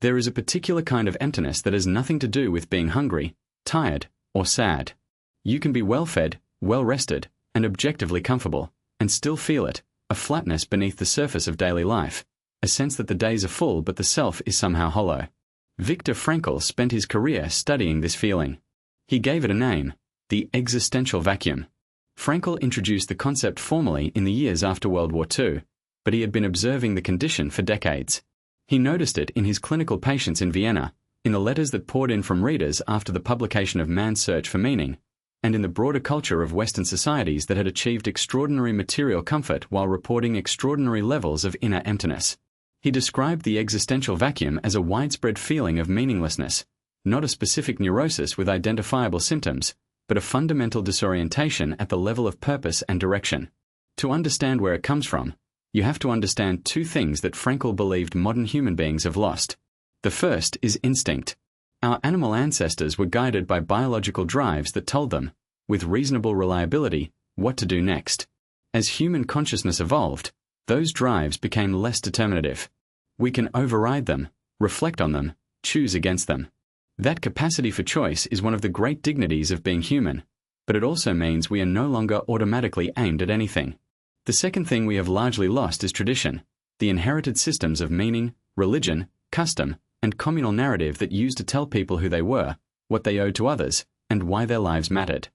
There is a particular kind of emptiness that has nothing to do with being hungry, tired, or sad. You can be well-fed, well-rested, and objectively comfortable, and still feel it, a flatness beneath the surface of daily life, a sense that the days are full but the self is somehow hollow. Viktor Frankl spent his career studying this feeling. He gave it a name, the existential vacuum. Frankl introduced the concept formally in the years after World War II, but he had been observing the condition for decades. He noticed it in his clinical patients in Vienna, in the letters that poured in from readers after the publication of Man's Search for Meaning, and in the broader culture of Western societies that had achieved extraordinary material comfort while reporting extraordinary levels of inner emptiness. He described the existential vacuum as a widespread feeling of meaninglessness, not a specific neurosis with identifiable symptoms, but a fundamental disorientation at the level of purpose and direction. To understand where it comes from, you have to understand two things that Frankl believed modern human beings have lost. The first is instinct. Our animal ancestors were guided by biological drives that told them, with reasonable reliability, what to do next. As human consciousness evolved, those drives became less determinative. We can override them, reflect on them, choose against them. That capacity for choice is one of the great dignities of being human, but it also means we are no longer automatically aimed at anything. The second thing we have largely lost is tradition, the inherited systems of meaning, religion, custom, and communal narrative that used to tell people who they were, what they owed to others, and why their lives mattered.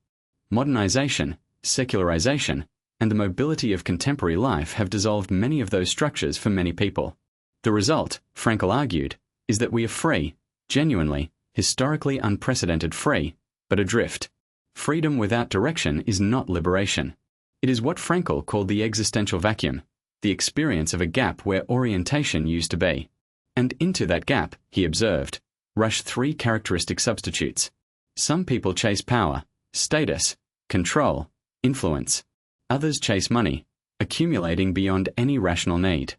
Modernization, secularization, and the mobility of contemporary life have dissolved many of those structures for many people. The result, Frankl argued, is that we are free, genuinely, historically unprecedented free, but adrift. Freedom without direction is not liberation. It is what Frankl called the existential vacuum, the experience of a gap where orientation used to be. And into that gap, he observed, rush three characteristic substitutes. Some people chase power, status, control, influence. Others chase money, accumulating beyond any rational need.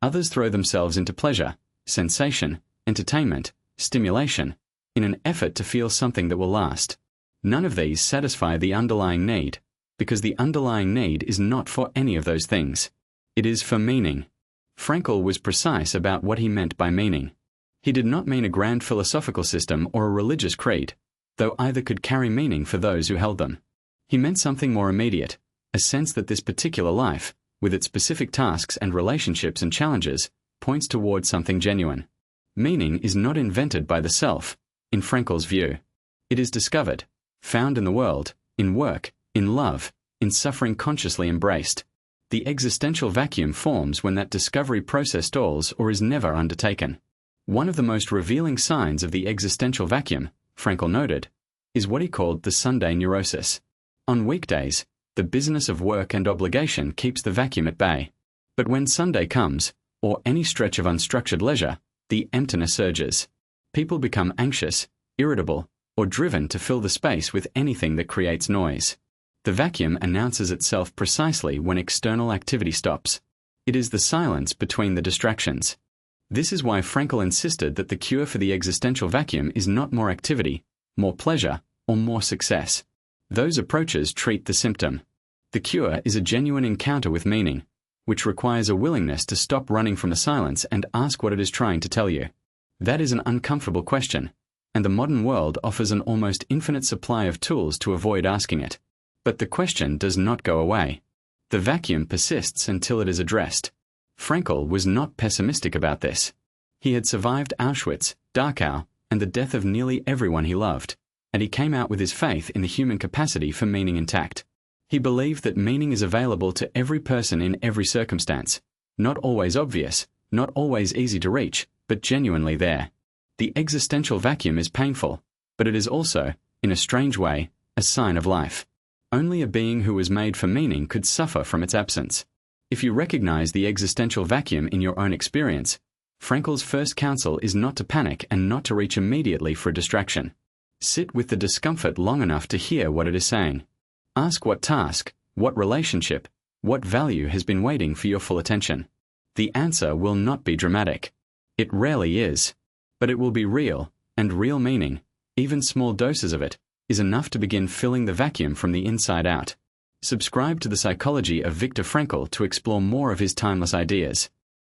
Others throw themselves into pleasure, sensation, entertainment, stimulation, in an effort to feel something that will last. None of these satisfy the underlying need, because the underlying need is not for any of those things. It is for meaning. Frankl was precise about what he meant by meaning. He did not mean a grand philosophical system or a religious creed, though either could carry meaning for those who held them. He meant something more immediate, a sense that this particular life, with its specific tasks and relationships and challenges, points toward something genuine. Meaning is not invented by the self, in Frankl's view. It is discovered, found in the world, in work, in love, in suffering consciously embraced. The existential vacuum forms when that discovery process stalls or is never undertaken. One of the most revealing signs of the existential vacuum, Frankl noted, is what he called the Sunday neurosis. On weekdays, the business of work and obligation keeps the vacuum at bay. But when Sunday comes, or any stretch of unstructured leisure, the emptiness surges. People become anxious, irritable, or driven to fill the space with anything that creates noise. The vacuum announces itself precisely when external activity stops. It is the silence between the distractions. This is why Frankl insisted that the cure for the existential vacuum is not more activity, more pleasure, or more success. Those approaches treat the symptom. The cure is a genuine encounter with meaning, which requires a willingness to stop running from the silence and ask what it is trying to tell you. That is an uncomfortable question, and the modern world offers an almost infinite supply of tools to avoid asking it. But the question does not go away. The vacuum persists until it is addressed. Frankl was not pessimistic about this. He had survived Auschwitz, Dachau, and the death of nearly everyone he loved, and he came out with his faith in the human capacity for meaning intact. He believed that meaning is available to every person in every circumstance, not always obvious, not always easy to reach, but genuinely there. The existential vacuum is painful, but it is also, in a strange way, a sign of life. Only a being who was made for meaning could suffer from its absence. If you recognize the existential vacuum in your own experience, Frankl's first counsel is not to panic and not to reach immediately for a distraction. Sit with the discomfort long enough to hear what it is saying. Ask what task, what relationship, what value has been waiting for your full attention. The answer will not be dramatic. It rarely is. But it will be real, and real meaning, even small doses of it, is enough to begin filling the vacuum from the inside out. Subscribe to The Psychology of Viktor Frankl to explore more of his timeless ideas.